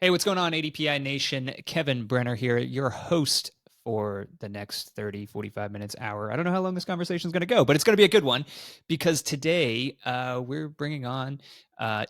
Hey, what's going on, ADPI Nation? Kevin Brenner here, your host for the next 30, 45 minutes, hour. I don't know how long this conversation is going to go, but it's going to be a good one because today we're bringing on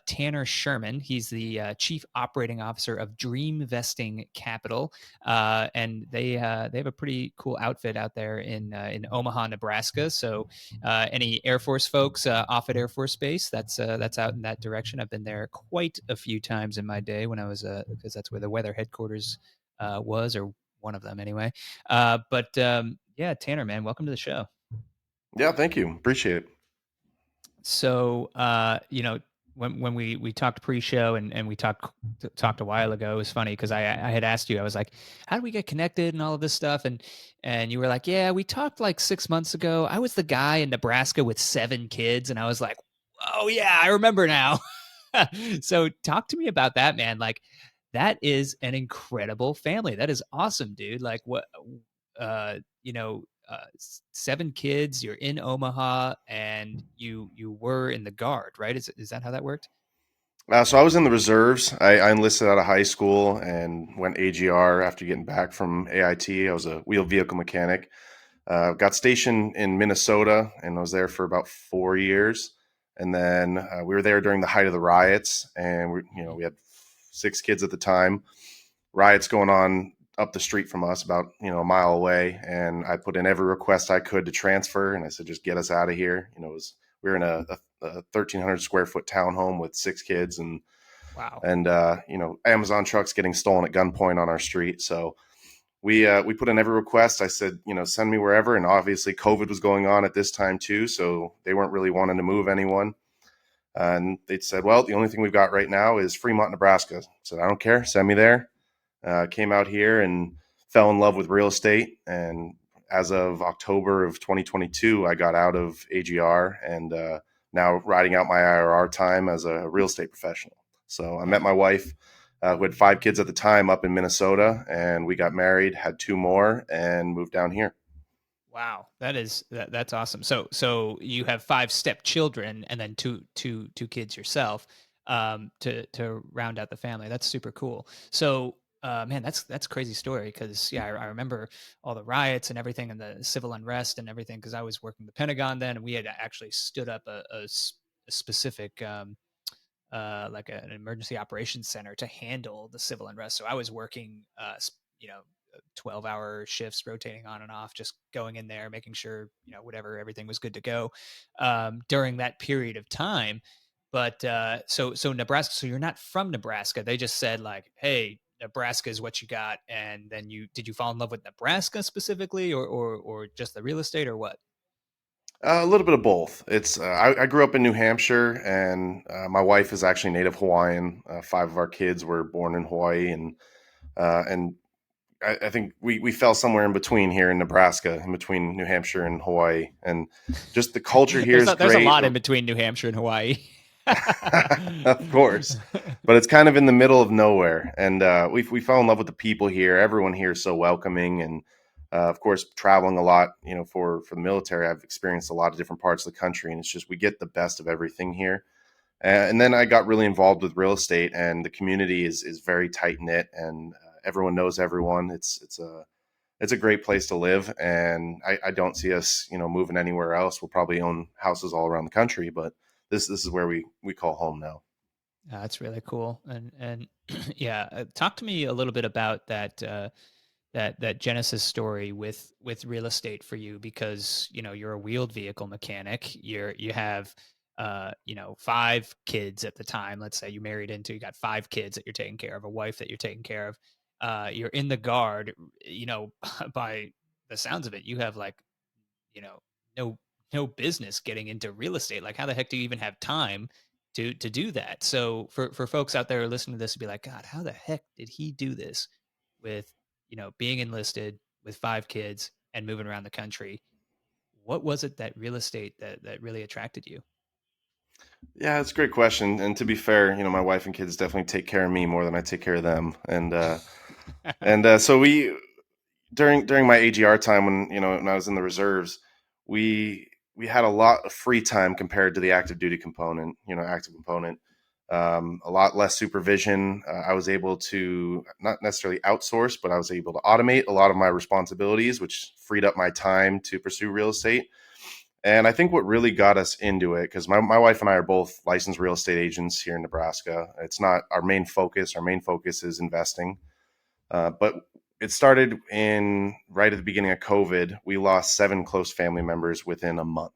Tanner Sherman. He's the Chief Operating Officer of Dreamvesting Capital, and they have a pretty cool outfit out there in Omaha, Nebraska. So any Air Force folks off at Air Force Base, that's out in that direction. I've been there quite a few times in my day when I was because that's where the weather headquarters was, or one of them anyway. But yeah, Tanner, man, welcome to the show. Yeah, thank you. Appreciate it. So when we talked pre-show and we talked a while ago, it was funny because I had asked you, I was like, how do we get connected and all of this stuff, and you were like, yeah, we talked like 6 months ago. I was the guy in Nebraska with 7 kids, and I was like, oh yeah, I remember now. So talk to me about that, man. Like, that is an incredible family. That is awesome, dude. Like, what, uh, you know, 7 kids. You're in Omaha, and you were in the Guard, right? Is that how that worked? So I was in the reserves. I enlisted out of high school and went AGR after getting back from AIT. I was a wheel vehicle mechanic. Got stationed in Minnesota and I was there for about 4 years. And then we were there during the height of the riots, and we had 6 kids at the time. Riots going on up the street from us, about a mile away, and I put in every request I could to transfer. And I said, just get us out of here. We were in a 1,300 square foot townhome with 6 kids, and Wow. and Amazon trucks getting stolen at gunpoint on our street. So we put in every request. I said, send me wherever. And obviously COVID was going on at this time too, so they weren't really wanting to move anyone. And they said, well, the only thing we've got right now is Fremont, Nebraska. I said, I don't care, send me there. Came out here and fell in love with real estate. And as of October of 2022, I got out of AGR, and now riding out my IRR time as a real estate professional. So I met my wife, who had 5 kids at the time, up in Minnesota, and we got married, had 2 more, and moved down here. Wow, that's awesome. So you have 5 stepchildren and then two kids yourself, to round out the family. That's super cool. So man, that's a crazy story because yeah, I remember all the riots and everything and the civil unrest and everything because I was working the Pentagon then, and we had actually stood up a specific like an emergency operations center to handle the civil unrest. So I was working, 12-hour shifts rotating on and off, just going in there, making sure, whatever, everything was good to go during that period of time. But so Nebraska, so you're not from Nebraska. They just said like, hey, Nebraska is what you got. And then did you fall in love with Nebraska specifically, or just the real estate, or what? A little bit of both. I grew up in New Hampshire, and my wife is actually native Hawaiian. 5 of our kids were born in Hawaii, and I think we fell somewhere in between here in Nebraska, in between New Hampshire and Hawaii, and just the culture here there's is there's a great. lot in between New Hampshire and Hawaii. Of course, but it's kind of in the middle of nowhere, and we fell in love with the people here. Everyone here is so welcoming, and of course, traveling a lot, for the military, I've experienced a lot of different parts of the country, and it's just we get the best of everything here. And then I got really involved with real estate, and the community is very tight knit, and everyone knows everyone. It's a great place to live, and I don't see us, moving anywhere else. We'll probably own houses all around the country, but this is where we call home now. That's really cool. And yeah, talk to me a little bit about that Genesis story with real estate for you, because you're a wheeled vehicle mechanic. You have 5 kids at the time. Let's say you married into, you got 5 kids that you're taking care of, a wife that you're taking care of. You're in the Guard. By the sounds of it, you have like, you know, no no business getting into real estate. Like, how the heck do you even have time to do that? So for folks out there listening to this to be like, God, how the heck did he do this with, being enlisted with 5 kids and moving around the country? What was it that real estate that really attracted you? Yeah, it's a great question. And to be fair, my wife and kids definitely take care of me more than I take care of them. And so we during my AGR time, when I was in the reserves, we we had a lot of free time compared to the active duty component, active component. a lot less supervision. I was able to not necessarily outsource, but I was able to automate a lot of my responsibilities, which freed up my time to pursue real estate. And I think what really got us into it, because my wife and I are both licensed real estate agents here in Nebraska. It's not our main focus. Our main focus is investing. But it started in right at the beginning of COVID. We lost 7 close family members within a month.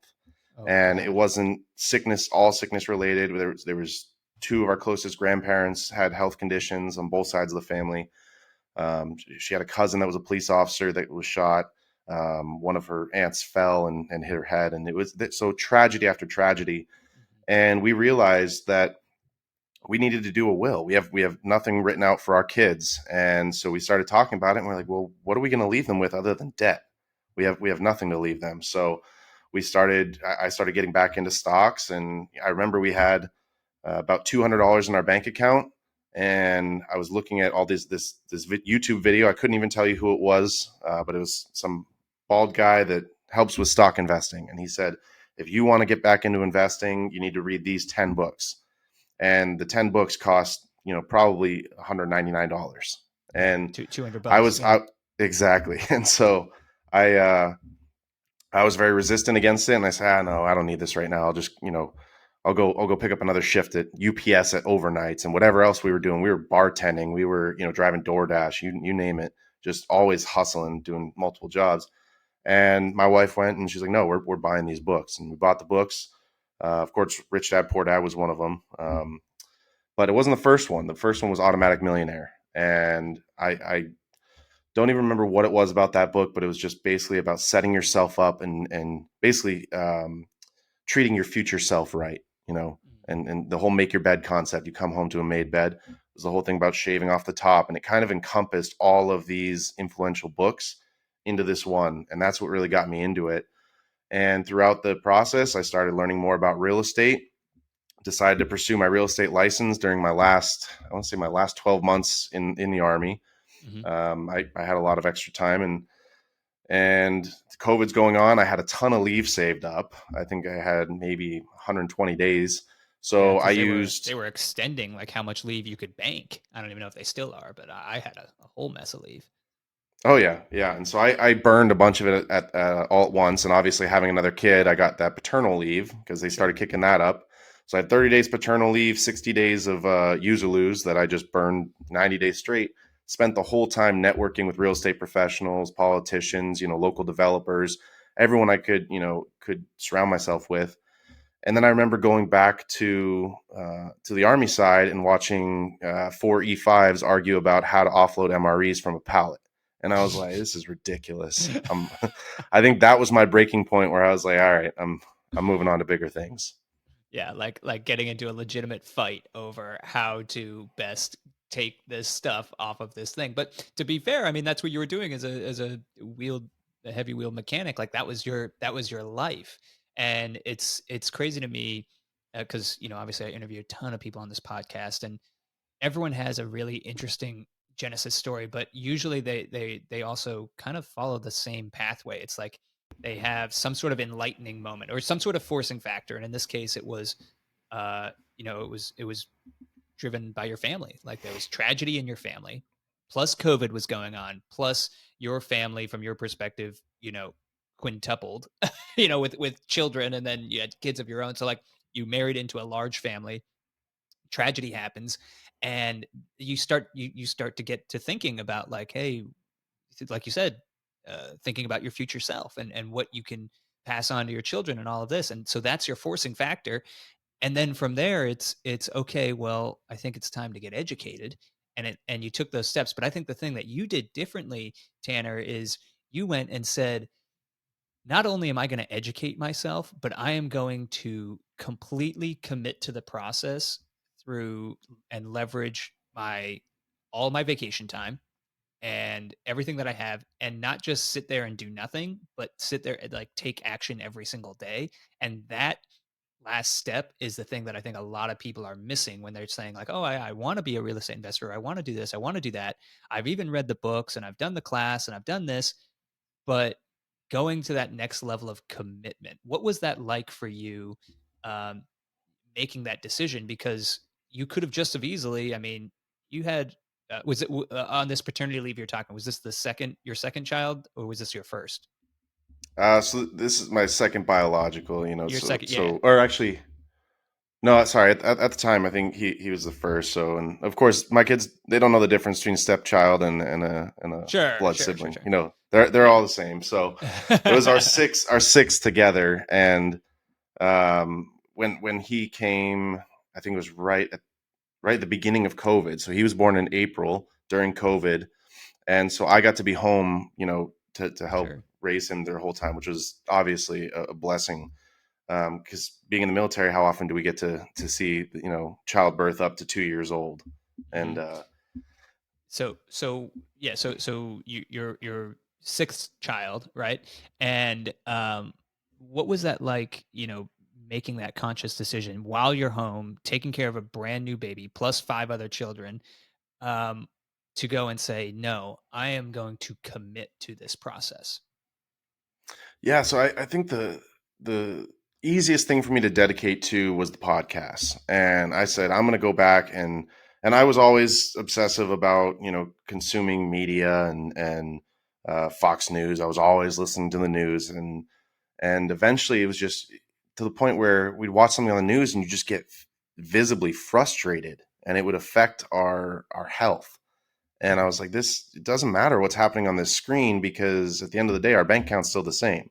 Oh And it God. wasn't sickness, all sickness related. There was 2 of our closest grandparents had health conditions on both sides of the family. She had a cousin that was a police officer that was shot. One of her aunts fell and hit her head, and it was so tragedy after tragedy. Mhm. And we realized that we needed to do a will. We have nothing written out for our kids, and so we started talking about it. And we're like, well, what are we going to leave them with other than debt? We have nothing to leave them. So we started. I started getting back into stocks, and I remember we had about $200 in our bank account, and I was looking at all this YouTube video. I couldn't even tell you who it was, but it was some bald guy that helps with stock investing, and he said, if you want to get back into investing, you need to read these 10 books, and the 10 books cost probably $199, Yeah. and $200 I bucks. was Yeah. out exactly, and so I. I was very resistant against it, and I said, no, I don't need this right now. I'll just, I'll go pick up another shift at UPS at overnights and whatever else we were doing. We were bartending, we were, driving DoorDash, you name it, just always hustling, doing multiple jobs. And my wife went and she's like, no, we're buying these books, and we bought the books. Of course, Rich Dad Poor Dad was one of them, but it wasn't the first one. The first one was Automatic Millionaire, and I don't even remember what it was about that book, but it was just basically about setting yourself up and basically treating your future self right, Mhm. and the whole make your bed concept. You come home to a made bed. Was the whole thing about shaving off the top, and it kind of encompassed all of these influential books into this one, and that's what really got me into it. And throughout the process, I started learning more about real estate. Decided to pursue my real estate license during I want to say my last 12 months in the Army. Mhm. I had a lot of extra time, and COVID's going on. I had a ton of leave saved up. I think I had maybe 120 days. Yeah, So I because they used, were extending like how much leave you could bank. I don't even know if they still are, but I had a whole mess of leave. oh yeah, yeah. And so I burned a bunch of it all at once. And obviously having another kid, I got that paternal leave because they started Sure. kicking that up. So I had 30 days paternal leave, 60 days of use or lose that I just burned 90 days straight. Spent the whole time networking with real estate professionals, politicians, local developers, everyone I could surround myself with. And then I remember going back to the Army side and watching 4 E5s argue about how to offload MREs from a pallet. And I was like, this is ridiculous. I think that was my breaking point where I was like, all right, I'm moving on to bigger things. Yeah, like getting into a legitimate fight over how to best take this stuff off of this thing. But to be fair, I mean that's what you were doing as a heavy wheel mechanic. Like that was your life. And it's crazy to me because obviously I interview a ton of people on this podcast, and everyone has a really interesting genesis story, but usually they also kind of follow the same pathway. It's like they have some sort of enlightening moment or some sort of forcing factor, and in this case it was it was driven by your family. Like there was tragedy in your family, plus COVID was going on, plus your family from your perspective, quintupled, with children, and then you had kids of your own. So like you married into a large family, tragedy happens, and you start to get to thinking about like, hey, like you said, thinking about your future self and what you can pass on to your children and all of this. And so that's your forcing factor. And then from there it's okay, well, I think it's time to get educated. And you took those steps. But I think the thing that you did differently, Tanner, is you went and said, not only am I going to educate myself, but I am going to completely commit to the process through and leverage my all my vacation time and everything that I have, and not just sit there and do nothing, but sit there and like take action every single day. And that last step is the thing that I think a lot of people are missing when they're saying like, oh, I want to be a real estate investor. I want to do this. I want to do that. I've even read the books and I've done the class and I've done this, but going to that next level of commitment, what was that like for you, um, making that decision? Because you could have just as easily, I mean, you had, was it on this paternity leave you're talking, was this your second child, or was this your first? So this is my second biological, Your second, yeah, or actually, no, sorry. At the time, I think he was the first. So, and of course, my kids, they don't know the difference between stepchild and a sure, blood sure, sure, sibling. sure, They're yeah. all the same. So it was our six together. And when he came, I think it was right at the beginning of COVID. So he was born in April during COVID, and so I got to be home, to help Sure. raise him their whole time, which was obviously a blessing. Because being in the military, how often do we get to see childbirth up to 2 years old? And Mhm. So yeah, so you're your sixth child, right? And what was that like, making that conscious decision while you're home, taking care of a brand new baby plus five other children, um, to go and say, "No, I am going to commit to this process." yeah, so I think the easiest thing for me to dedicate to was the podcast, and I said I'm going to go back and I was always obsessive about consuming media and Fox News. I was always listening to the news, and eventually it was just to the point where we'd watch something on the news and you just get visibly frustrated, and it would affect our health. And I Mhm. was like, this, it doesn't matter what's happening on this screen, because at the end of the day, our bank account's still the same.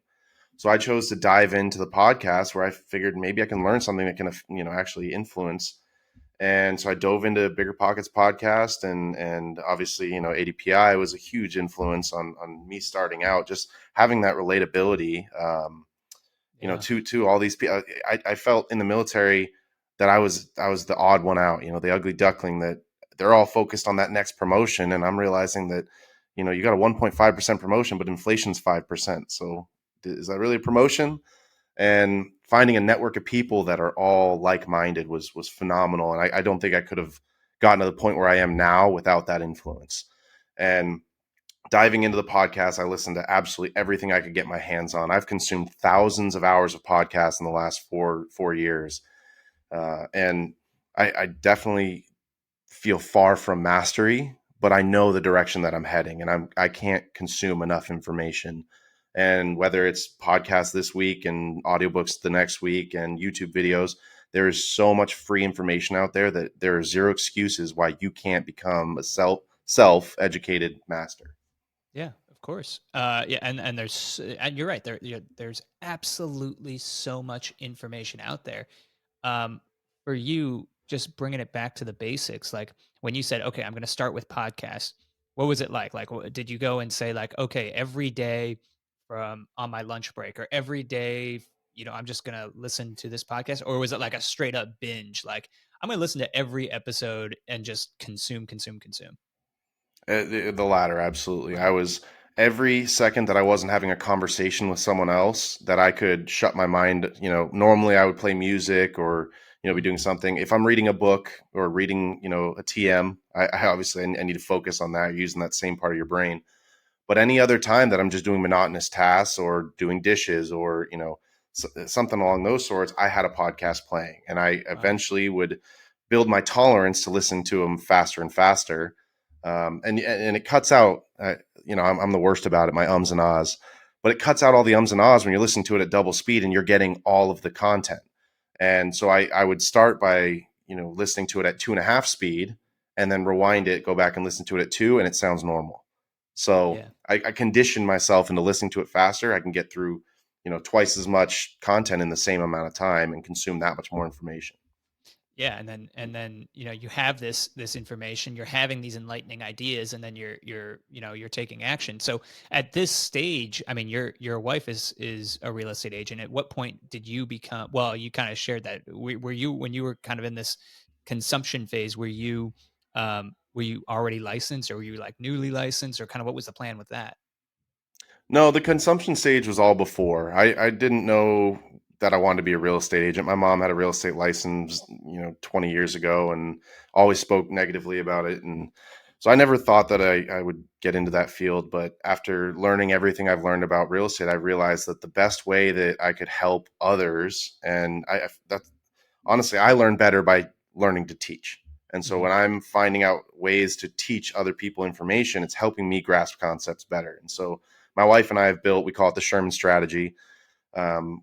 So I chose to dive into the podcast, where I figured maybe I can learn something that can, actually influence. And so I dove into Bigger Pockets podcast, and obviously, ADPI was a huge influence on me starting out, just having that relatability. Yeah. To all these people. I felt in the military that I was the odd one out, the ugly duckling, that they're all focused on that next promotion, and I'm realizing that you got a 1.5% promotion, but inflation's 5%. So is that really a promotion? And finding a network of people that are all like-minded was phenomenal, and I don't think I could have gotten to the point where I am now without that influence. And diving into the podcast, I listened to absolutely everything I could get my hands on. I've consumed thousands of hours of podcasts in the last four years, and I definitely feel far from mastery, but I know the direction that I'm heading, and I can't consume enough information. And whether it's podcasts this week and audiobooks the next week and YouTube videos, there is so much free information out there that there are zero excuses why you can't become a self educated master. Yeah, of course. Yeah, and and you're right. There's absolutely so much information out there. Um, for you, just bringing it back to the basics, like when you said, "Okay, I'm going to start with podcasts." What was it like? Like, did you go and say, like, "Okay, every day from on my lunch break, or every day, I'm just going to listen to this podcast," or was it like a straight up binge? Like, I'm going to listen to every episode and just consume, consume, consume. The latter, absolutely. I Wow. was every second that I wasn't having a conversation with someone else, that I could shut my mind. Normally I would play music or be Mhm. doing something. If I'm reading a book or reading a TM, I obviously I need to focus on that, using that same part of your brain. But any other time that I'm just doing monotonous tasks or doing dishes or something along those sorts, I had a podcast playing, and I Wow. eventually would build my tolerance to listen to them faster and faster. And it cuts out. I'm the worst about it. My ums and ahs, but it cuts out all the ums and ahs when you're listening to it at double speed and you're getting all of the content. And so I would start by listening to it at 2.5 speed, and then rewind it, go back and listen to it at two, and it sounds normal. So Yeah. I conditioned myself into listening to it faster. I can get through, twice as much content in the same amount of time and consume that much more information. Yeah, and then you have this information, you're having these enlightening ideas, and then you're taking action. So at this stage, I mean, your wife is a real estate agent. At what point did you become, well, you kind of shared that. Were you, when you were kind of in this consumption phase, were you already licensed, or were you like newly licensed, or kind of what was the plan with that? No, the consumption stage was all before. I didn't know that I wanted to be a real estate agent. My mom had a real estate license, 20 years ago, and always spoke negatively about it. And so I never thought that I would get into that field. But after learning everything I've learned about real estate, I realized that the best way that I could help others, and that honestly, I learn better by learning to teach. And so Mhm. when I'm finding out ways to teach other people information, it's helping me grasp concepts better. And so my wife and I have built, we call it the Sherman strategy,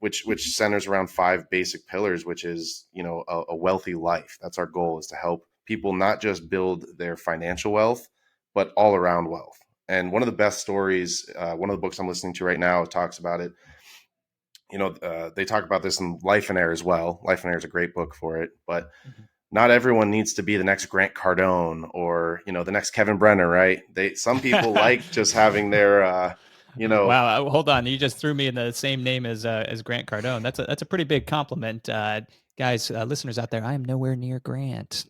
which centers around five basic pillars, which is, you know, a wealthy life. That's our goal, is to help people not just build their financial wealth, but all around wealth. And one of the best stories, one of the books I'm listening to right now talks about it. You know, they talk about this in Life and Air as well. Life and Air is a great book for it, but Mhm. not everyone needs to be the next Grant Cardone or, you know, the next Kevin Brenner, right? Some people like just having their, you know, Wow, hold on. You just threw me in the same name as Grant Cardone. That's a pretty big compliment. Guys, listeners out there, I am nowhere near Grant.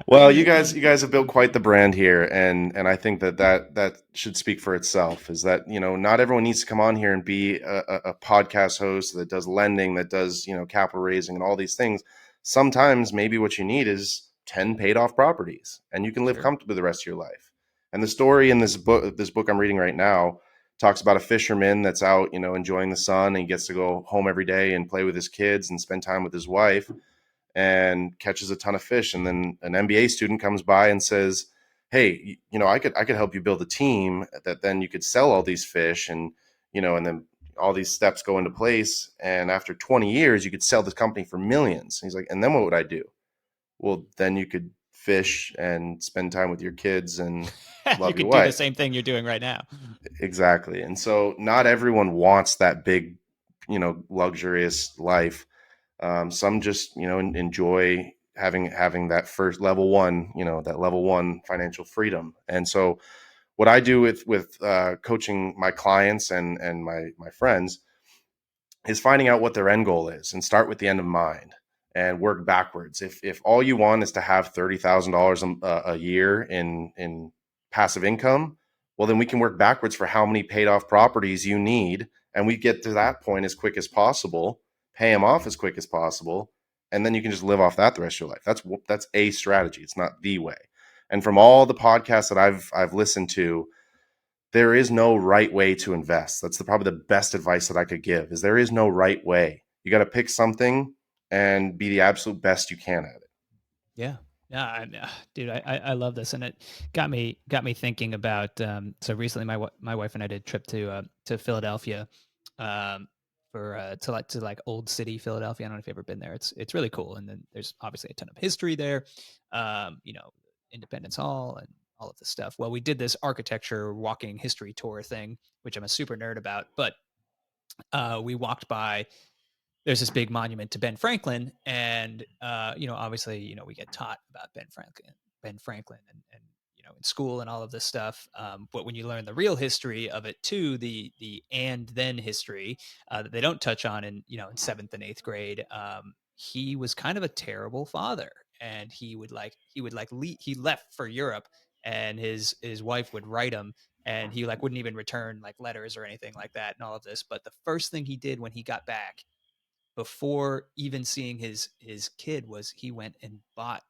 well, you guys have built quite the brand here, and I think that should speak for itself. Is that, you know, not everyone needs to come on here and be a podcast host that does lending, that does, you know, capital raising and all these things. Sometimes maybe what you need is 10 paid off properties, and you can live Sure. comfortably the rest of your life. And the story in this book I'm reading right now talks about a fisherman that's out, you know, enjoying the sun, and he gets to go home every day and play with his kids and spend time with his wife, and catches a ton of fish. And then an MBA student comes by and says, "Hey, you know, I could help you build a team that then you could sell all these fish, and, you know, and then all these steps go into place. And after 20 years, you could sell this company for millions." And he's like, "And then what would I do?" "Well, then you could fish and spend time with your kids and You love your could do the wife." same thing you're doing right now. Exactly. And so not everyone wants that big, you know, luxurious life. Some just, you know, enjoy having that first level one, you know, that level one financial freedom. And so what I do with coaching my clients and my friends is finding out what their end goal is and start with the end in mind and work backwards. If all you want is to have $30,000 a year in passive income, well, then we can work backwards for how many paid off properties you need, and we get to that point as quick as possible, pay them off as quick as possible, and then you can just live off that the rest of your life. That's a strategy. It's not the way. And from all the podcasts that I've listened to, there is no right way to invest. That's probably the best advice that I could give, is there is no right way. You got to pick something and be the absolute best you can at it. Yeah. Yeah, dude, I love this, and it got me thinking about. So recently, my wife and I did a trip to Philadelphia, um, for to like Old City, Philadelphia. I don't know if you've ever been there. It's really cool, and then there's obviously a ton of history there. You know, Independence Hall and all of this stuff. Well, we did this architecture walking history tour thing, which I'm a super nerd about. But we walked by, there's this big monument to Ben Franklin, and obviously, we get taught about Ben Franklin, and in school and all of this stuff. But when you learn the real history of it too, the and then history that they don't touch on in seventh and eighth grade, he was kind of a terrible father, and he left for Europe, and his wife would write him, and he like wouldn't even return like letters or anything like that and all of this. But the first thing he did when he got back, before even seeing his kid, was he went and bought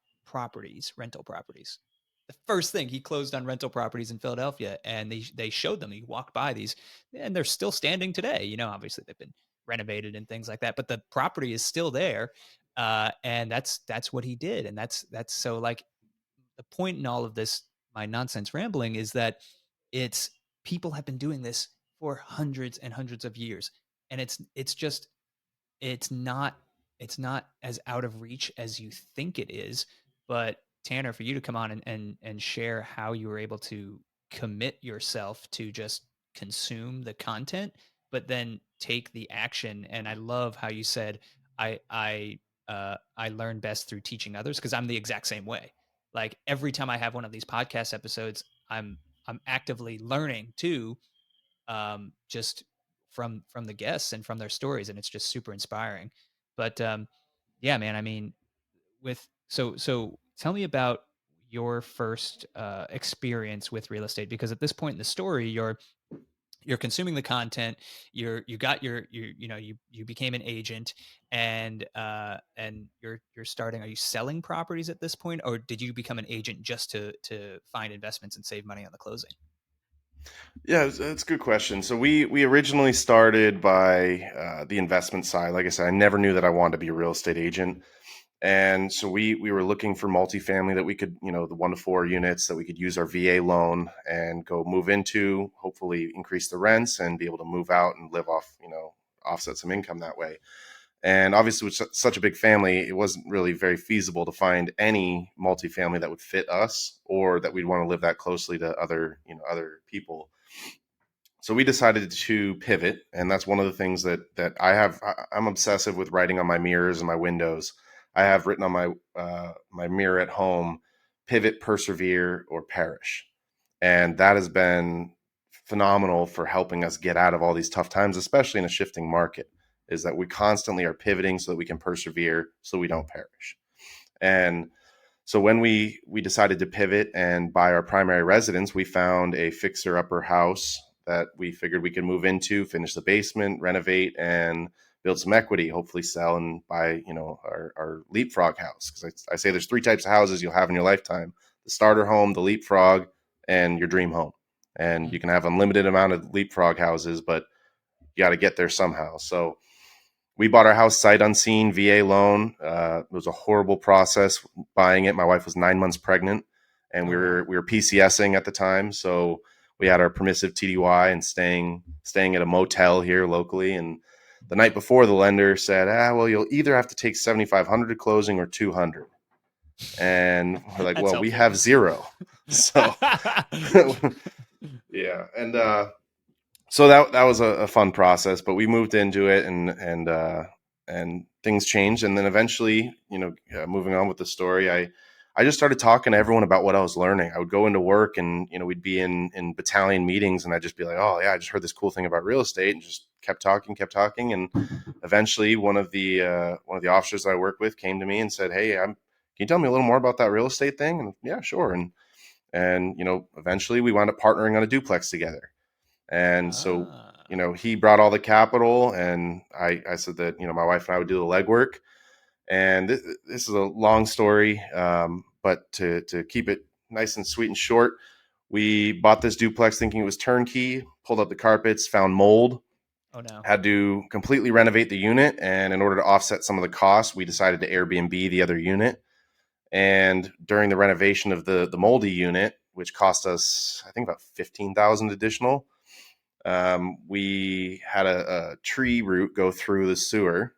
rental properties. The first thing, he closed on rental properties in Philadelphia, and they showed them. He walked by these, and they're still standing today. Obviously they've been renovated and things like that, but the property is still there. And that's what he did, and that's so like the point in all of this, my nonsense rambling, is that it's people have been doing this for hundreds and hundreds of years, and it's just it's not as out of reach as you think it is. But Tanner, for you to come on and share how you were able to commit yourself to just consume the content, but then take the action. And I love how you said, I learn best through teaching others, because I'm the exact same way. Like every time I have one of these podcast episodes, I'm actively learning too, just from the guests and from their stories, and it's just super inspiring. But yeah, man, I mean, with so tell me about your first experience with real estate, because at this point in the story, you're consuming the content, you got you became an agent, and you're starting. Are you selling properties at this point, or did you become an agent just to find investments and save money on the closing? Yeah, it's a good question. So we originally started by the investment side. Like I said, I never knew that I wanted to be a real estate agent. And so we were looking for multifamily that we could, the 1 to 4 units that we could use our VA loan and go move into, hopefully increase the rents and be able to move out and live off, offset some income that way. And obviously, with such a big family, it wasn't really very feasible to find any multifamily that would fit us or that we'd want to live that closely to other people. So we decided to pivot, and that's one of the things that I have. I'm obsessive with writing on my mirrors and my windows. I have written on my mirror at home, pivot, persevere, or perish, and that has been phenomenal for helping us get out of all these tough times, especially in a shifting market. Is that we constantly are pivoting so that we can persevere, so we don't perish. And so when we decided to pivot and buy our primary residence, we found a fixer upper house that we figured we could move into, finish the basement, renovate, and build some equity. Hopefully, sell and buy our leapfrog house. Because I say there's 3 types of houses you'll have in your lifetime: the starter home, the leapfrog, and your dream home. And Mm. you can have unlimited amount of leapfrog houses, but you got to get there somehow. So we bought our house sight unseen, VA loan. It was a horrible process buying it. My wife was 9 months pregnant, and Oh we wow. were we were PCSing at the time, so we had our permissive TDY and staying at a motel here locally. And the night before, the lender said, well, you'll either have to take 7,500 to closing or 200. And we're like, That's well, we helpful. have zero, so yeah. And so that was a fun process, but we moved into it, and things changed. And then eventually, moving on with the story, I just started talking to everyone about what I was learning. I would go into work, and we'd be in battalion meetings, and I'd just be like, oh yeah, I just heard this cool thing about real estate, and just kept talking. And eventually, one of the officers that I work with came to me and said, hey, can you tell me a little more about that real estate thing? And yeah, sure. And eventually we wound up partnering on a duplex together. And so, Ah. he brought all the capital, and I said that, my wife and I would do the legwork. And this is a long story, but to keep it nice and sweet and short, we bought this duplex thinking it was turnkey, pulled up the carpets, found mold, Oh no. had to completely renovate the unit. And in order to offset some of the costs, we decided to Airbnb the other unit. And during the renovation of the moldy unit, which cost us, I think, about 15,000 additional, we had a tree root go through the sewer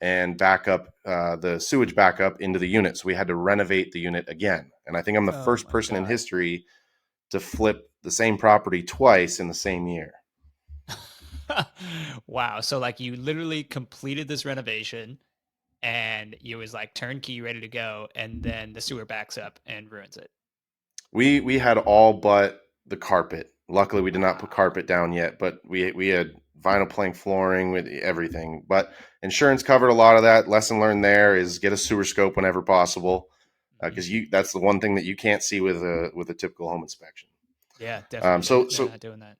and back up the sewage back up into the unit. So we had to renovate the unit again. And I think I'm the Oh first my person in god. history to flip the same property twice in the same year. Wow. So like you literally completed this renovation and you was like turnkey ready to go and then the sewer backs up and ruins it. We had all but the carpet. Luckily, we did not put Wow. carpet down yet, but we had vinyl plank flooring with everything. But insurance covered a lot of that. Lesson learned there is get a sewer scope whenever possible, Mhm. because you that's the one thing that you can't see with a typical home inspection. Yeah, Um, definitely. so They're so not doing that.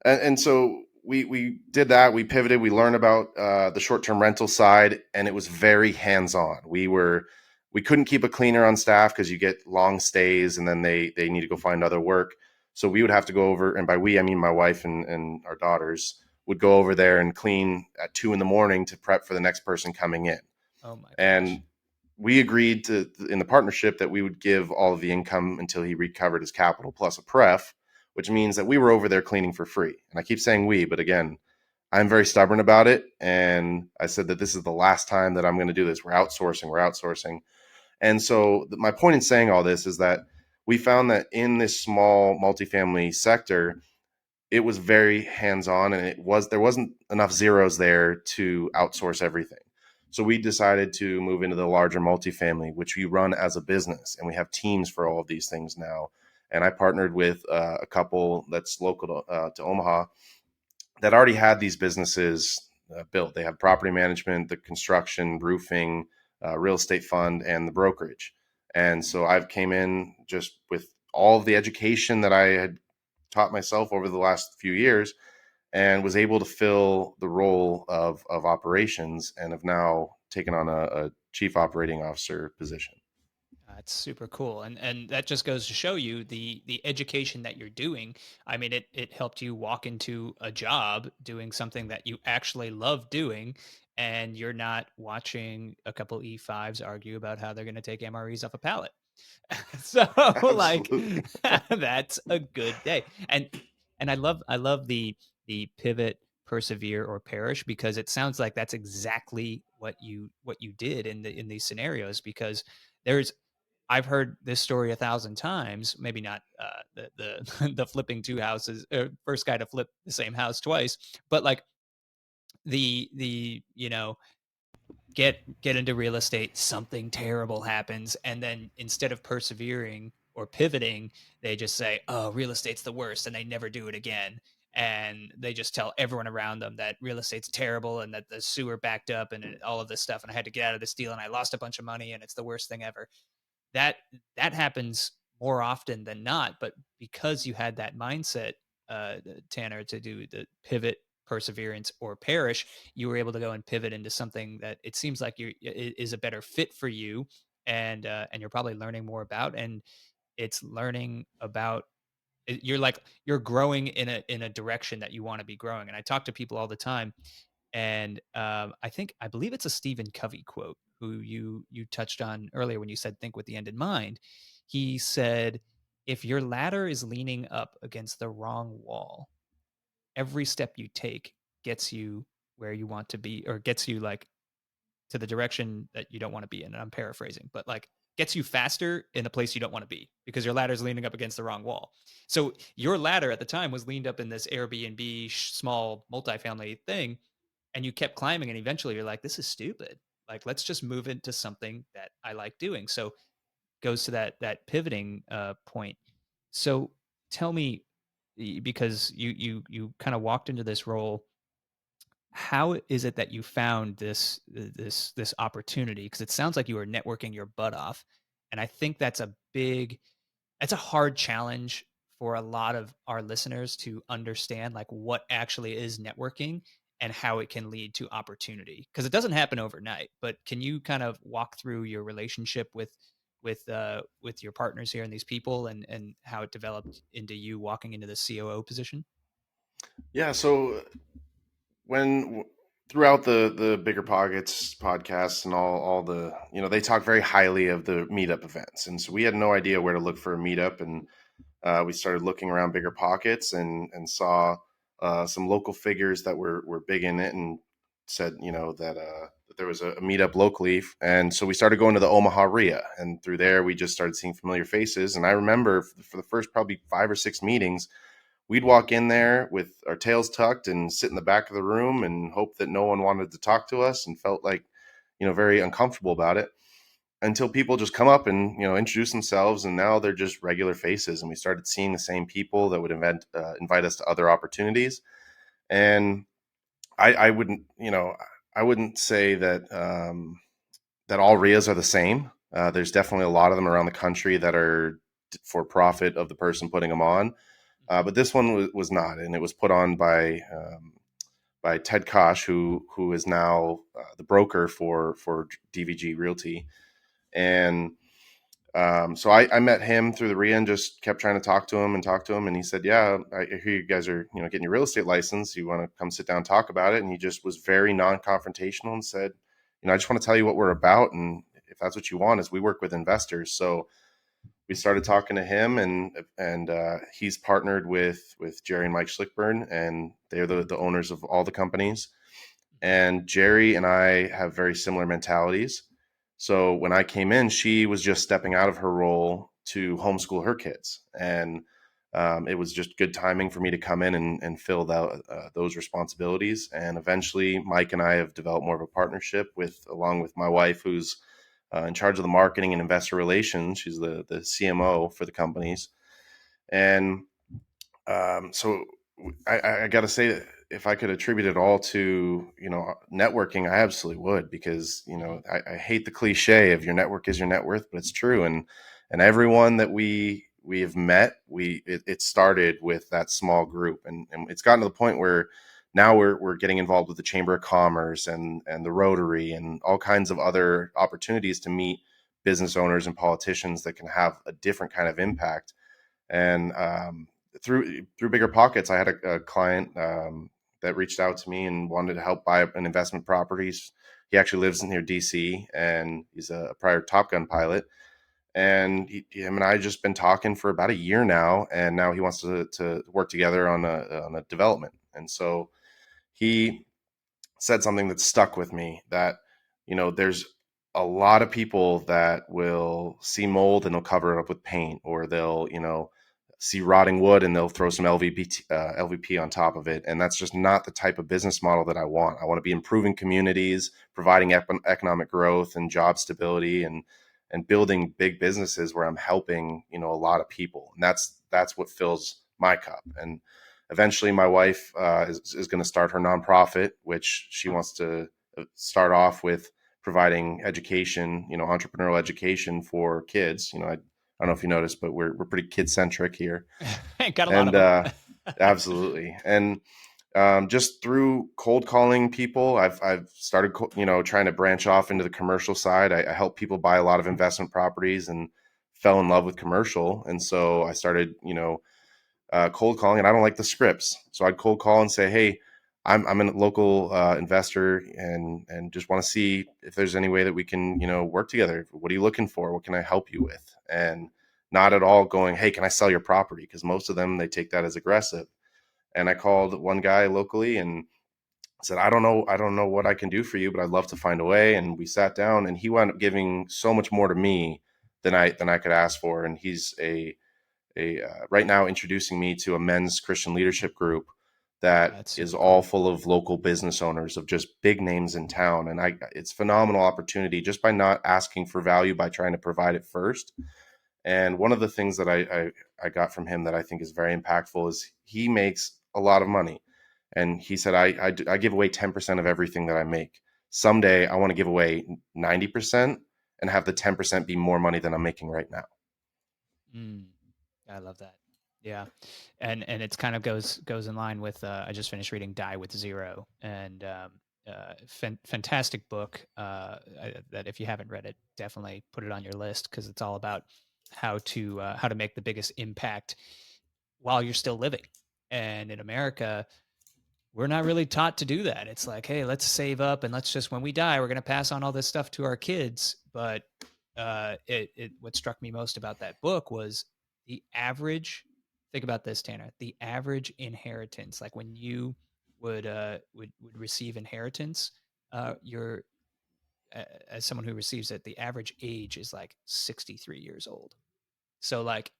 and so we did that. We pivoted. We learned about the short term rental side, and it was very hands on. We couldn't keep a cleaner on staff because you get long stays, and then they need to go find other work. So we would have to go over, and by we I mean my wife and our daughters would go over there and clean at 2 in the morning to prep for the next person coming in. Oh my gosh. And we agreed to in the partnership that we would give all of the income until he recovered his capital plus a pref, which means that we were over there cleaning for free. And I keep saying we, but again, I'm very stubborn about it. And I said that this is the last time that I'm going to do this. We're outsourcing. We're outsourcing. And so my point in saying all this is that we found that in this small multifamily sector, it was very hands-on, and there wasn't enough zeros there to outsource everything. So we decided to move into the larger multifamily, which we run as a business, and we have teams for all of these things now. And I partnered with a couple that's local to Omaha that already had these businesses built. They have property management, the construction, roofing, real estate fund, and the brokerage. And so I've came in just with all of the education that I had taught myself over the last few years, and was able to fill the role of operations, and have now taken on a chief operating officer position. That's super cool. And that just goes to show you the education that you're doing. I mean, it helped you walk into a job doing something that you actually love doing and you're not watching a couple E5s argue about how they're going to take MREs off a pallet. So like Absolutely. that's a good day. And I love the pivot, persevere, or perish, because it sounds like that's exactly what you did in these scenarios. Because there's I've heard this story 1,000 times, maybe not the the flipping two houses, first guy to flip the same house twice, but like the get into real estate, something terrible happens, and then instead of persevering or pivoting, they just say, oh, real estate's the worst, and they never do it again. And they just tell everyone around them that real estate's terrible and that the sewer backed up and all of this stuff, and I had to get out of this deal and I lost a bunch of money and it's the worst thing ever. That happens more often than not. But because you had that mindset, Tanner, to do the pivot, perseverance, or perish, you were able to go and pivot into something that it seems like you is a better fit for you, and you're probably learning more about, and it's learning about you're like you're growing in a direction that you want to be growing. And I talk to people all the time, and I believe it's a Stephen Covey quote, who you touched on earlier when you said think with the end in mind. He said, if your ladder is leaning up against the wrong wall, every step you take gets you where you want to be, or gets you like to the direction that you don't want to be in. And I'm paraphrasing, but like gets you faster in the place you don't want to be because your ladder's leaning up against the wrong wall. So your ladder at the time was leaned up in this Airbnb small multifamily thing, and you kept climbing, and eventually you're like, this is stupid. Like, let's just move into something that I like doing. So goes to that pivoting point. So tell me, because you kind of walked into this role, how is it that you found this opportunity? Because it sounds like you were networking your butt off, and I think that's a hard challenge for a lot of our listeners to understand, like what actually is networking and how it can lead to opportunity, because it doesn't happen overnight. But can you kind of walk through your relationship with your partners here and these people, and how it developed into you walking into the COO position? Yeah. So when throughout the bigger pockets podcasts and all the, they talk very highly of the meetup events, and so we had no idea where to look for a meetup. And we started looking around bigger pockets and saw some local figures that were big in it, and said, that there was a meetup locally. And so we started going to the Omaha RIA, and through there we just started seeing familiar faces. And I remember for the first probably 5 or 6 meetings, we'd walk in there with our tails tucked and sit in the back of the room and hope that no one wanted to talk to us, and felt like, very uncomfortable about it, until people just come up and, introduce themselves. And now they're just regular faces, and we started seeing the same people that would invite us to other opportunities. And I wouldn't, I wouldn't say that all RIAs are the same. There's definitely a lot of them around the country that are for profit of the person putting them on. But this one was not, and it was put on by Ted Kosh, who is now the broker for DVG Realty. And so I met him through the RIA and just kept trying to talk to him and talk to him. And he said, "Yeah, I hear you guys are, getting your real estate license. You want to come sit down and talk about it?" And he just was very non-confrontational and said, "I just want to tell you what we're about, and if that's what you want, is we work with investors." So we started talking to him, and he's partnered with Jerry and Mike Schlickburn, and they're the owners of all the companies. And Jerry and I have very similar mentalities. So when I came in, she was just stepping out of her role to homeschool her kids, and it was just good timing for me to come in and fill those responsibilities. And eventually, Mike and I have developed more of a partnership along with my wife, who's in charge of the marketing and investor relations. She's the CMO for the companies. And so I got to say that if I could attribute it all to, networking, I absolutely would, because, Mhm. I hate the cliche of your network is your net worth, but it's true. And everyone that we have met, it started with that small group, and it's gotten to the point where now we're getting involved with the Chamber of Commerce and the Rotary and all kinds of other opportunities to meet business owners and politicians that can have a different kind of impact. And through bigger pockets, I had a client that reached out to me and wanted to help buy an investment properties. He actually lives near DC, and he's a prior Top Gun pilot. And him and I just been talking for about a year now, and now he wants to work together on a development. And so he said something that stuck with me, that there's a lot of people that will see mold and they'll cover it up with paint, or they'll see rotting wood and they'll throw some LVP on top of it. And that's just not the type of business model that I want. I want to be improving communities, providing economic growth and job stability, and building big businesses where I'm helping a lot of people. And that's what fills my cup. And eventually my wife is going to start her nonprofit, which she wants to start off with providing education, entrepreneurial education for kids. I don't know if you noticed, but we're pretty kid centric here. Got a lot of And them. absolutely. And just through cold calling people, I've started trying to branch off into the commercial side. I help people buy a lot of investment properties and fell in love with commercial. And so I started cold calling, and I don't like the scripts. So I'd cold call and say, "Hey, I'm a local investor, and just want to see if there's any way that we can work together. What are you looking for? What can I help you with?" And not at all going, "Hey, can I sell your property?" Because most of them, they take that as aggressive. And I called one guy locally and said, I don't know what I can do for you, but I'd love to find a way." And we sat down, and he wound up giving so much more to me than I could ask for. And he's a right now introducing me to a men's Christian leadership group that That's is super all cool. full of local business owners of just big names in town. And it's phenomenal opportunity just by not asking for value, by trying to provide it first. And one of the things that I got from him that I think is very impactful is he makes a lot of money. And he said, I give away 10% of everything that I make. Someday I want to give away 90% and have the 10% be more money than I'm making right now. Mm, I love that. Yeah, and it's kind of goes in line with I just finished reading Die with Zero, and fantastic book. That if you haven't read it, definitely put it on your list, because it's all about how to make the biggest impact while you're still living. And in America, we're not really taught to do that. It's like, hey, let's save up and let's just, when we die, we're going to pass on all this stuff to our kids. But what struck me most about that book was the average. Think about this, Tanner. The average inheritance, like when you would receive inheritance, you're as someone who receives it, the average age is like 63 years old. So like,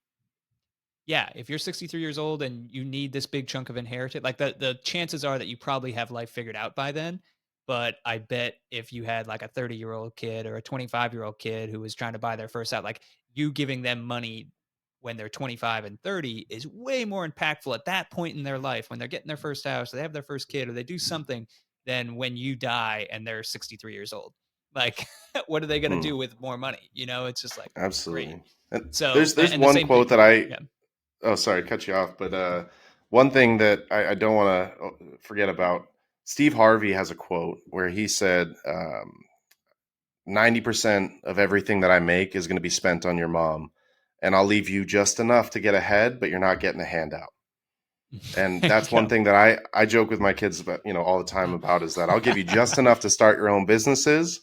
yeah, if you're 63 years old and you need this big chunk of inheritance, like the chances are that you probably have life figured out by then. But I bet if you had like a 30-year-old kid or a 25-year-old kid who was trying to buy their first house, like you giving them money when they're 25 and 30 is way more impactful at that point in their life, when they're getting their first house, or they have their first kid, or they do something, than when you die and they're 63 years old. Like, what are they going to Hmm. do with more money? It's just like, great. Absolutely. And So, there's and the one same quote thing. that I Yeah. oh sorry, cut you off, but one thing that I don't want to forget about, Steve Harvey has a quote where he said 90% of everything that I make is going to be spent on your mom, and I'll leave you just enough to get ahead, but you're not getting a handout. And There you that's one go. thing that I joke with my kids about, all the time about, is that I'll give you just enough to start your own businesses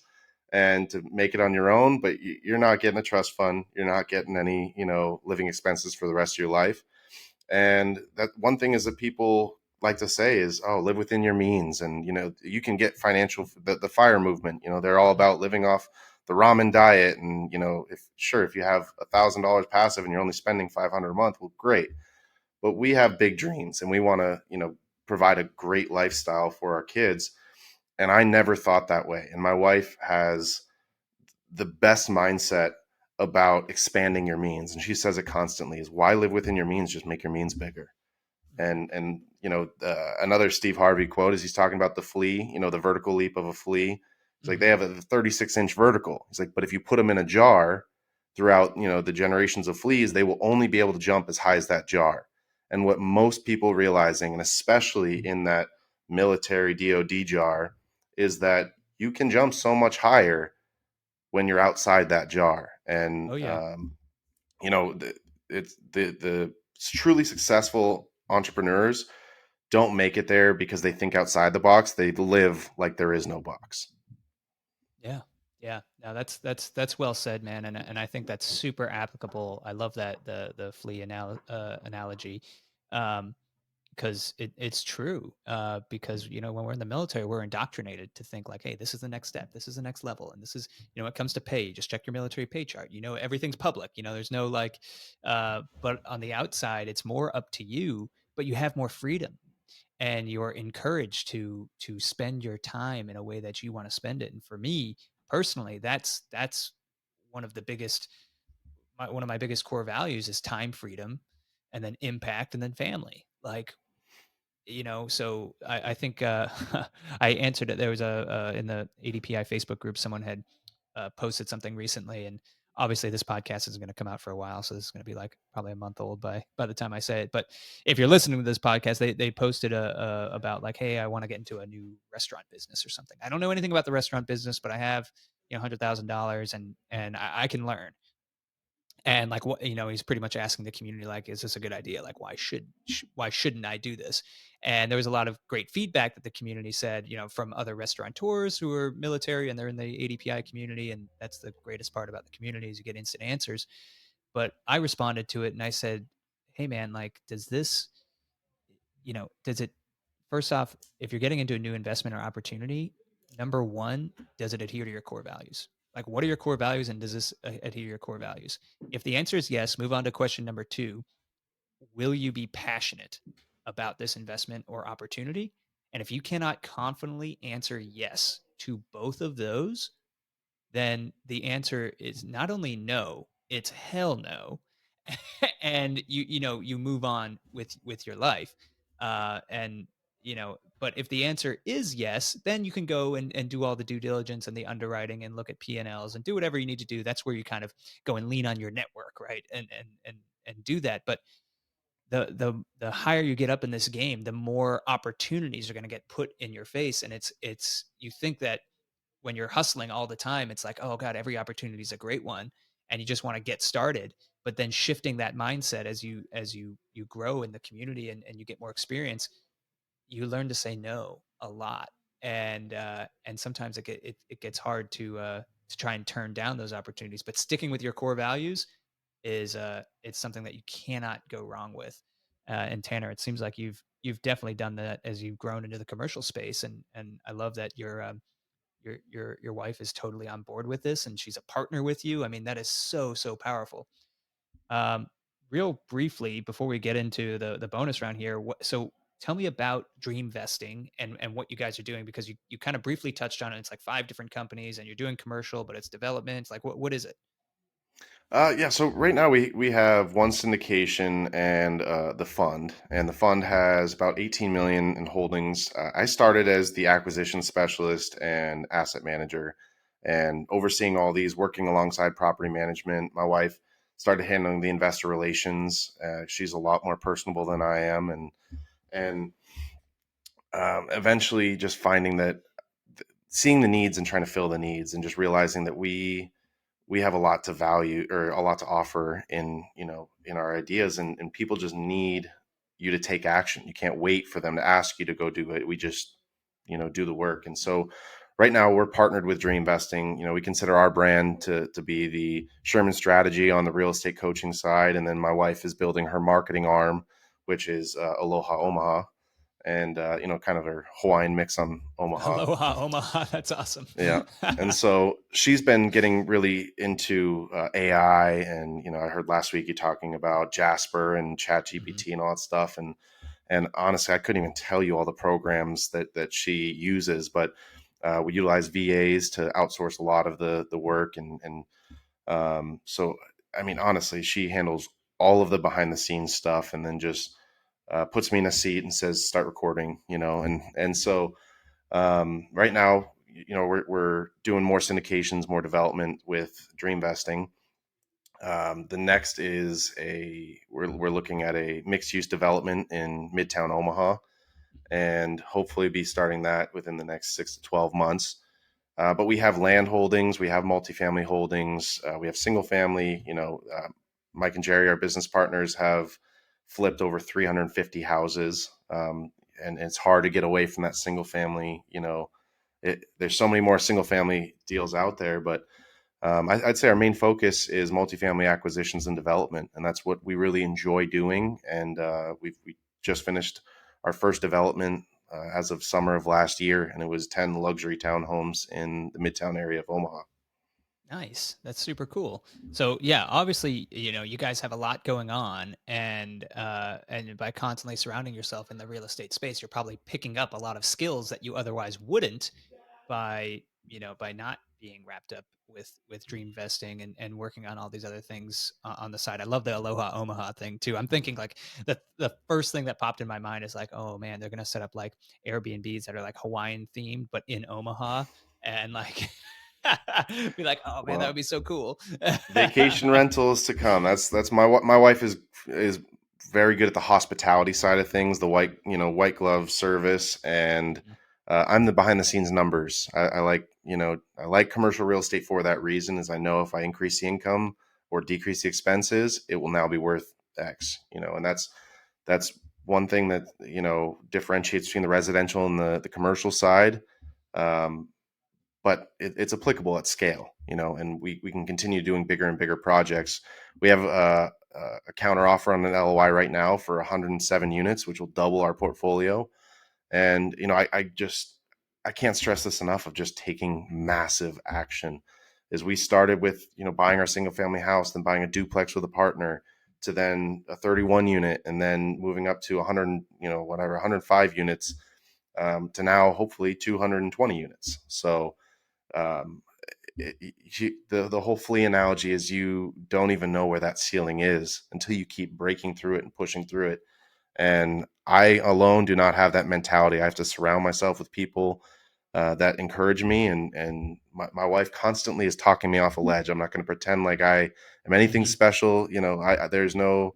and to make it on your own, but you're not getting a trust fund. You're not getting any, living expenses for the rest of your life. And that one thing is that people like to say is, "Oh, live within your means." And, you can get financial, the FIRE movement, they're all about living off the ramen diet. And, if you have $1,000 passive and you're only spending 500 a month, well, great. But we have big dreams and we want to, provide a great lifestyle for our kids. And I never thought that way. And my wife has the best mindset about expanding your means. And she says it constantly, is, why live within your means? Just make your means bigger. And another Steve Harvey quote is, he's talking about the flea, the vertical leap of a flea. It's like, they Mhm. have a 36-inch vertical. He's like, but if you put them in a jar throughout, the generations of fleas, they will only be able to jump as high as that jar. And what most people realizing, and especially in that military DoD jar, is that you can jump so much higher when you're outside that jar. And Oh yeah. you know, the, it's the truly successful entrepreneurs, don't make it there because they think outside the box. They live like there is no box. Yeah. Yeah. No, that's well said, man. And I think that's super applicable. I love that the flea analogy. Um, because it's true. Because when we're in the military, we're indoctrinated to think like, hey, this is the next step, this is the next level, and this is when it comes to pay, just check your military pay chart. Everything's public. There's no like, but on the outside, it's more up to you, but you have more freedom, and you're encouraged to spend your time in a way that you want to spend it. And for me personally, that's one of the biggest one of my biggest core values is time freedom, and then impact, and then family. Like, so I think I answered it. There was in the ADPI Facebook group, someone had posted something recently, and obviously this podcast isn't going to come out for a while, so this is going to be like probably a month old by the time I say it. But if you're listening to this podcast, they posted about like, hey, I want to get into a new restaurant business or something. I don't know anything about the restaurant business, but I have $100,000, and I can learn. And like, what he's pretty much asking the community, like, is this a good idea? Like, why shouldn't I do this? And there was a lot of great feedback that the community said, from other restaurateurs who are military and they're in the ADPI community, and that's the greatest part about the community is you get instant answers. But I responded to it and I said, hey man, like, does it, first off, if you're getting into a new investment or opportunity, number one, does it adhere to your core values? Like, what are your core values, and does this adhere to your core values? If the answer is yes, move on to question number two. Will you be passionate about this investment or opportunity? And if you cannot confidently answer yes to both of those, then the answer is not only no, it's hell no. And you move on with your life. And but if the answer is yes, then you can go and do all the due diligence and the underwriting and look at P&Ls and do whatever you need to do. That's where you kind of go and lean on your network, right? And do that. But the higher you get up in this game, the more opportunities are going to get put in your face. And it's you think that when you're hustling all the time, it's like, oh God, every opportunity is a great one. And you just want to get started. But then shifting that mindset as you grow in the community, and you get more experience, you learn to say no a lot. And sometimes it gets hard to try and turn down those opportunities. But sticking with your core values is it's something that you cannot go wrong with. And Tanner, it seems like you've definitely done that as you've grown into the commercial space. And I love that your wife is totally on board with this, and she's a partner with you. I mean, that is so powerful. Um, Real briefly before we get into the bonus round here, so tell me about Dream Vesting and what you guys are doing, because you kind of briefly touched on it. It's like 5 different companies, and you're doing commercial, but it's development. Like, what is it? Yeah, so right now we have one syndication and the fund, and the fund has about 18 million in holdings. I started as the acquisition specialist and asset manager, and overseeing all these, working alongside property management. My wife started handling the investor relations. She's a lot more personable than I am, and eventually just finding that, seeing the needs and trying to fill the needs, and just realizing that we have a lot to value or a lot to offer in our ideas, and people just need you to take action. You can't wait for them to ask you to go do it. We just do the work. And so right now we're partnered with Dreamvesting. We consider our brand to be the Sherman strategy on the real estate coaching side, and then my wife is building her marketing arm, which is Aloha Omaha, and kind of her Hawaiian mix on Omaha. Aloha Omaha. That's awesome. Yeah. And so she's been getting really into AI. And, I heard last week you talking about Jasper and Chat Mhm. GPT and all that stuff. And honestly, I couldn't even tell you all the programs that she uses, but we utilize VAs to outsource a lot of the work. And so, I mean, honestly, she handles all of the behind the scenes stuff, and then just puts me in a seat and says, start recording, and so right now, we're doing more syndications, more development with Dreamvesting. The next is we're looking at a mixed use development in Midtown Omaha, and hopefully be starting that within the next 6 to 12 months. But we have land holdings, we have multifamily holdings, we have single family. Mike and Jerry, our business partners, have flipped over 350 houses. and it's hard to get away from that single family. There's so many more single family deals out there, but I'd say our main focus is multifamily acquisitions and development, and that's what we really enjoy doing. And we just finished our first development as of summer of last year, and it was 10 luxury townhomes in the Midtown area of Omaha. Nice. That's super cool. So yeah, obviously, you guys have a lot going on, and by constantly surrounding yourself in the real estate space, you're probably picking up a lot of skills that you otherwise wouldn't by, by not being wrapped up with dream vesting and working on all these other things on the side. I love the Aloha Omaha thing too. I'm thinking like the first thing that popped in my mind is like, oh man, they're going to set up like Airbnbs that are like Hawaiian themed but in Omaha, and like be like, oh man, that would Well, be so cool. vacation rentals to come. That's my wife is very good at the hospitality side of things, the white glove service, and Mhm. I'm the behind the scenes numbers. I like commercial real estate for that reason, is I know if I increase the income or decrease the expenses, it will now be worth X. And that's one thing that differentiates between the residential and the commercial side. Um, but it's applicable at scale, and we can continue doing bigger and bigger projects. We have a counter offer on an LOI right now for 107 units, which will double our portfolio. And I can't stress this enough of just taking massive action. As we started with buying our single family house, then buying a duplex with a partner, to then a 31 unit, and then moving up to 100, 105 units, to now hopefully 220 units. So um, the whole flea analogy is you don't even know where that ceiling is until you keep breaking through it and pushing through it. And I alone do not have that mentality. I have to surround myself with people that encourage me, and my wife constantly is talking me off a ledge. I'm not going to pretend like I am anything Mhm. special. There's no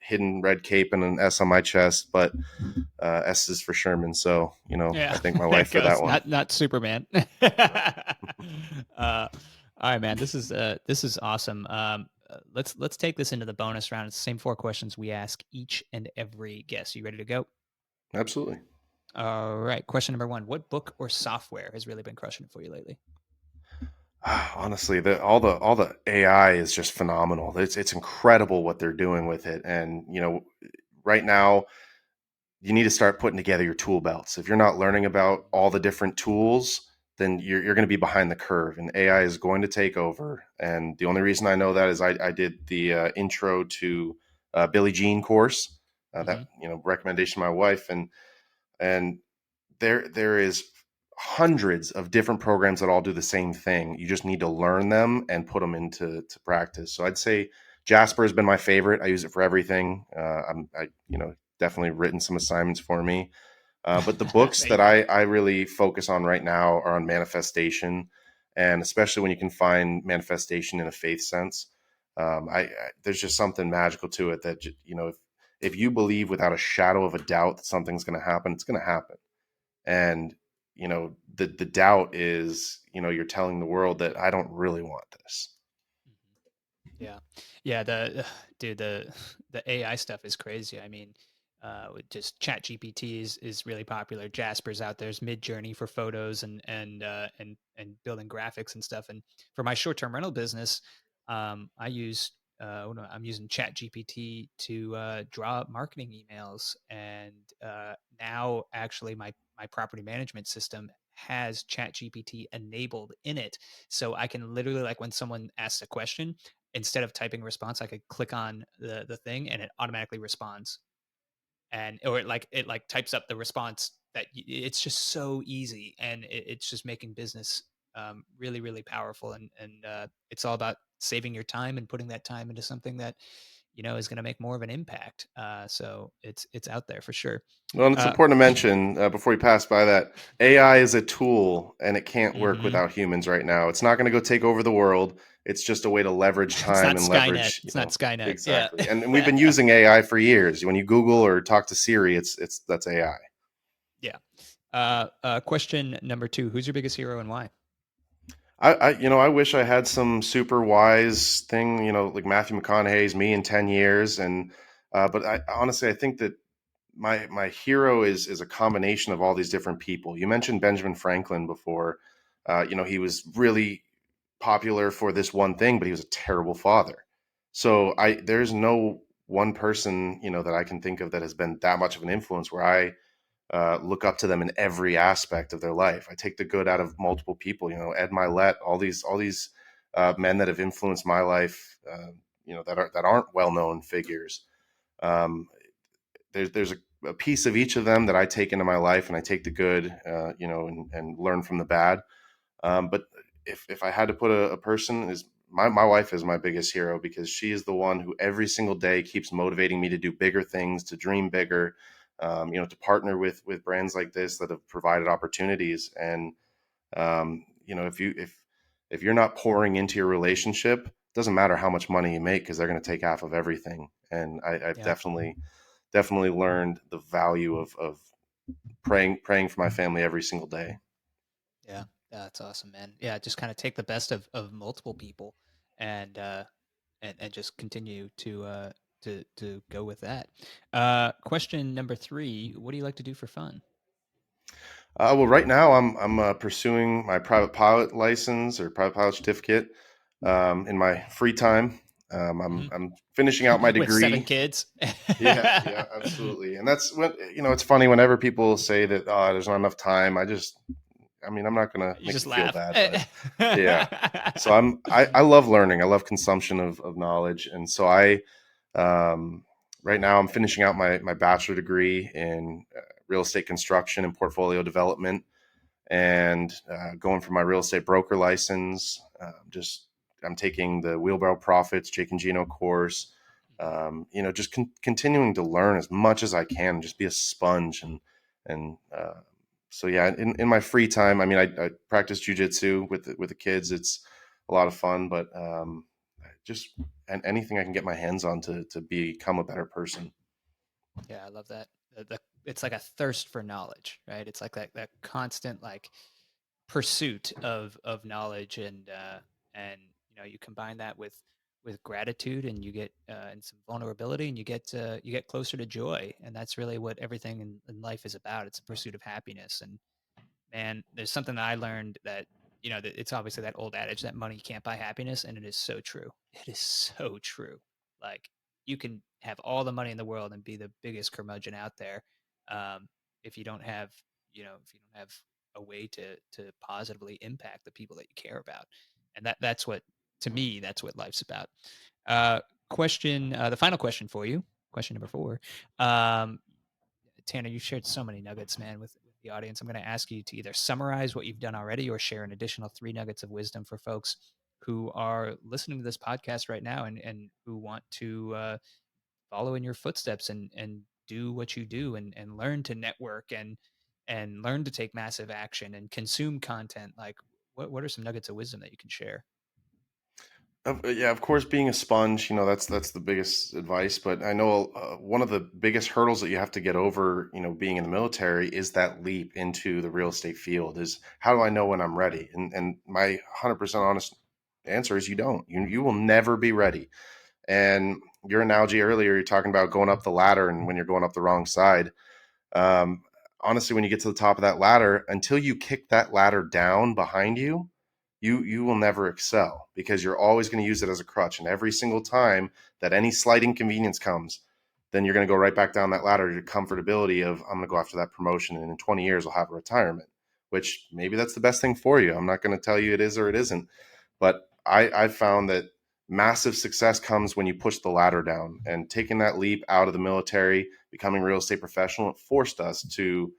hidden red cape and an S on my chest, but S is for Sherman. So Yeah, I thank my there wife it for that goes. one. Not Superman. All right, man. This is awesome. Let's take this into the bonus round. It's the same four questions we ask each and every guest. You ready to go? Absolutely. All right. Question number one: what book or software has really been crushing it for you lately? Honestly, all the AI is just phenomenal. It's incredible what they're doing with it, and right now you need to start putting together your tool belts. If you're not learning about all the different tools, then you're going to be behind the curve, and AI is going to take over. And the only reason I know that is I did the intro to Billie Jean course, that Hmm. recommendation of my wife, and there is hundreds of different programs that all do the same thing. You just need to learn them and put them into practice. So I'd say Jasper has been my favorite. I use it for everything. Definitely written some assignments for me. But the books There you that go. I really focus on right now are on manifestation, and especially when you can find manifestation in a faith sense. There's just something magical to it that if you believe without a shadow of a doubt that something's going to happen, it's going to happen. And the doubt is you're telling the world that I don't really want this. Mhm. Yeah. Yeah, dude, the AI stuff is crazy. I mean, with just Chat GPT is really popular. Jasper's out there's Mid Journey for photos and building graphics and stuff. And for my short term rental business, I use I'm using Chat GPT to draw up marketing emails. And now actually my property management system has Chat GPT enabled in it, so I can literally, like, when someone asks a question, instead of typing a response, I could click on the thing and it automatically responds, and or it like types up the response it's just so easy, and it's just making business really really powerful, and it's all about saving your time and putting that time into something that is going to make more of an impact. So it's out there for sure. Well, and it's Uh, important to mention before we pass by that AI is a tool and it can't work mhm. without humans right now. It's not going to go take over the world. It's just a way to leverage It's time not and Skynet. leverage, It's not Skynet. Yeah. exactly. And we've been using AI for years. When you Google or talk to Siri, it's that's AI. Yeah. Question number two: who's your biggest hero and why? I wish I had some super wise thing, like Matthew McConaughey's Me in 10 years. And, but I honestly, I think that my hero is a combination of all these different people. You mentioned Benjamin Franklin before. He was really popular for this one thing, but he was a terrible father. So there's no one person, that I can think of that has been that much of an influence where I look up to them in every aspect of their life. I take the good out of multiple people. Ed Milet, all these men that have influenced my life. That aren't well known figures. Um, there's a piece of each of them that I take into my life, and I take the good, and learn from the bad. But if I had to put a person, is my wife is my biggest hero, because she is the one who every single day keeps motivating me to do bigger things, to dream bigger, to partner with brands like this that have provided opportunities. And if you're not pouring into your relationship, it doesn't matter how much money you make, because they're going to take half of everything. And I've Yeah. definitely learned the value of praying for my family every single day. Yeah. That's awesome, man. Yeah. Just kind of take the best of multiple people and, and just continue to go with that. Question number 3, what do you like to do for fun? Well, right now I'm pursuing my private pilot license or private pilot certificate in my free time. Hmm. I'm finishing out my With 7 degree. kids. Yeah, absolutely. And that's when it's funny whenever people say that, oh, there's not enough time. I'm not gonna You make just you feel laugh. bad, but yeah. So I love learning. I love consumption of knowledge, and so um, right now I'm finishing out my bachelor degree in real estate construction and portfolio development, and going for my real estate broker license. I'm taking the Wheelbarrow Profits Jake and Gino course. Just continuing to learn as much as I can, just be a sponge. And so yeah, in my free time, I practice jujitsu with the kids. It's a lot of fun, but just and anything I can get my hands on to become a better person. Yeah, I love that. It's like a thirst for knowledge, right? It's like that constant like pursuit of knowledge, and you combine that with gratitude, and you get and some vulnerability, and you get closer to joy, and that's really what everything in life is about. It's a pursuit of happiness. And man, there's something that I learned that, that it's obviously that old adage that money can't buy happiness. And it is so true. It is so true. Like, you can have all the money in the world and be the biggest curmudgeon out there. Um, if you don't have, if you don't have a way to positively impact the people that you care about. And that's what, to me, that's what life's about. Uh, the final question for you, question number 4. Um, Tanner, you shared so many nuggets, man, with the audience. I'm going to ask you to either summarize what you've done already or share an additional 3 nuggets of wisdom for folks who are listening to this podcast right now, and who want to follow in your footsteps and do what you do, and learn to network, and learn to take massive action and consume content. Like, what are some nuggets of wisdom that you can share? Yeah, of course, being a sponge, that's the biggest advice. But I know one of the biggest hurdles that you have to get over, being in the military, is that leap into the real estate field. Is how do I know when I'm ready? And my 100% honest answer is you don't. You will never be ready. And your analogy earlier, you're talking about going up the ladder, and when you're going up the wrong side. Um, Honestly, when you get to the top of that ladder, until you kick that ladder down behind you, you will never excel, because you're always going to use it as a crutch. And every single time that any slight inconvenience comes, then you're going to go right back down that ladder to comfortability of, I'm going to go after that promotion, and in 20 years I'll have a retirement, which maybe that's the best thing for you. I'm not going to tell you it is or it isn't, but I've found that massive success comes when you push the ladder down. And taking that leap out of the military, becoming a real estate professional, it forced us to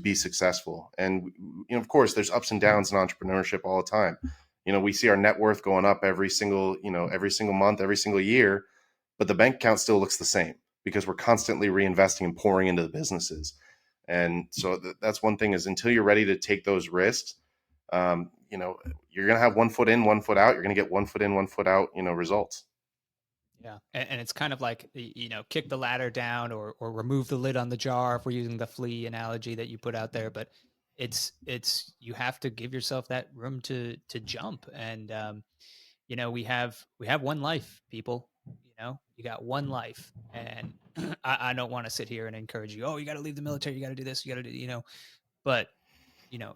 be successful. And of course, there's ups and downs in entrepreneurship all the time. We see our net worth going up every single month, every single year, but the bank account still looks the same, because we're constantly reinvesting and pouring into the businesses. And so that's one thing, is until you're ready to take those risks, you're going to have one foot in, one foot out. You're going to get one foot in, one foot out, results. Yeah, and it's kind of like, kick the ladder down, or remove the lid on the jar, if we're using the flea analogy that you put out there. But it's you have to give yourself that room to jump. And we have one life, people. You got one life, and I don't want to sit here and encourage you. Oh, you got to leave the military. You got to do this. You got to do. But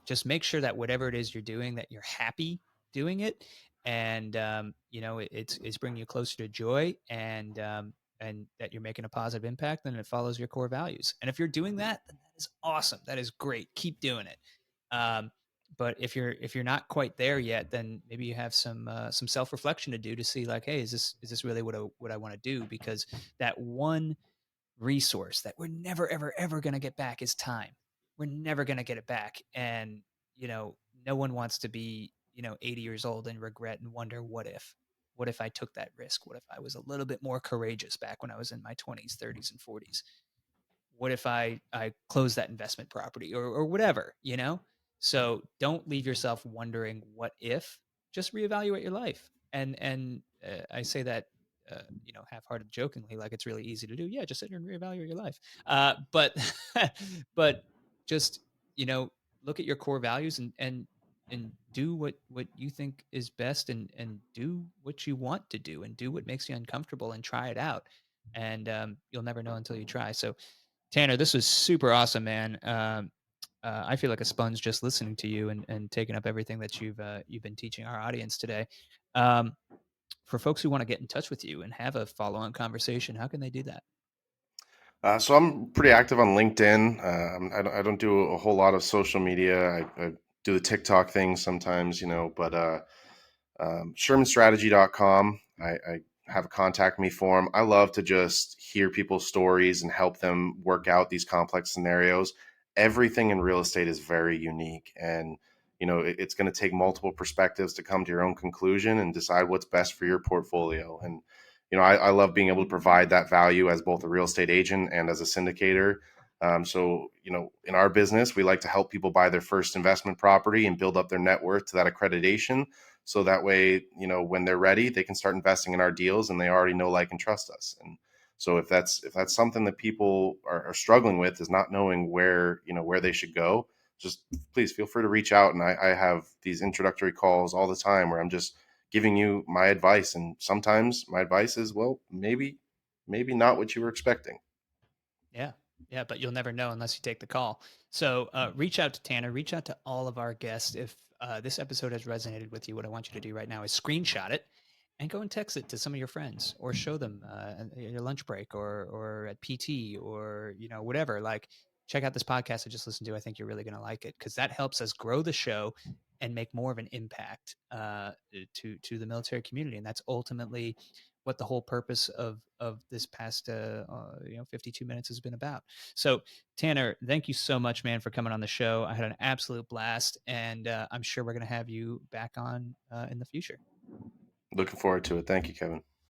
just make sure that whatever it is you're doing, that you're happy doing it, and it's bringing you closer to joy, and that you're making a positive impact, then it follows your core values. And if you're doing that, then that is awesome. That is great. Keep doing it. Um, but if you're not quite there yet, then maybe you have some self reflection to do to see like, hey, is this really what I want to do? Because that one resource that we're never ever ever going to get back is time. We're never going to get it back, and you know no one wants to be 80 years old and regret and wonder what if I took that risk, what if I was a little bit more courageous back when I was in my 20s, 30s, and 40s. What if I closed that investment property, or whatever. So don't leave yourself wondering what if. Just reevaluate your life. And I say that half-hearted jokingly, like it's really easy to do. Yeah, just sit here and reevaluate your life. But but just you know look at your core values, and do what you think is best, and do what you want to do, and do what makes you uncomfortable, and try it out. And you'll never know until you try. So Tanner, this was super awesome, man. I feel like a sponge just listening to you, and taking up everything that you've been teaching our audience today. Um, for folks who want to get in touch with you and have a follow-on conversation, how can they do that? So I'm pretty active on LinkedIn. I don't do a whole lot of social media. I do the TikTok thing sometimes, but shermanstrategy.com. I have a contact me form. I love to just hear people's stories and help them work out these complex scenarios. Everything in real estate is very unique, and it's going to take multiple perspectives to come to your own conclusion and decide what's best for your portfolio. And I love being able to provide that value as both a real estate agent and as a syndicator. So, in our business, we like to help people buy their first investment property and build up their net worth to that accreditation. So that way, when they're ready, they can start investing in our deals, and they already know, like, and trust us. And so if that's something that people are struggling with, is not knowing where they should go, just please feel free to reach out. And I have these introductory calls all the time where I'm just giving you my advice. And sometimes my advice is, well, maybe not what you were expecting. Yeah. Yeah, but you'll never know unless you take the call. So reach out to Tanner, reach out to all of our guests. If this episode has resonated with you, what I want you to do right now is screenshot it and go and text it to some of your friends, or show them at your lunch break, or at PT, or whatever. Like, check out this podcast I just listened to. I think you're really going to like it, because that helps us grow the show and make more of an impact to the military community. And that's ultimately what the whole purpose of this past 52 minutes has been about. So Tanner, thank you so much, man, for coming on the show. I had an absolute blast, and I'm sure we're going to have you back on in the future. Looking forward to it. Thank you, Kevin.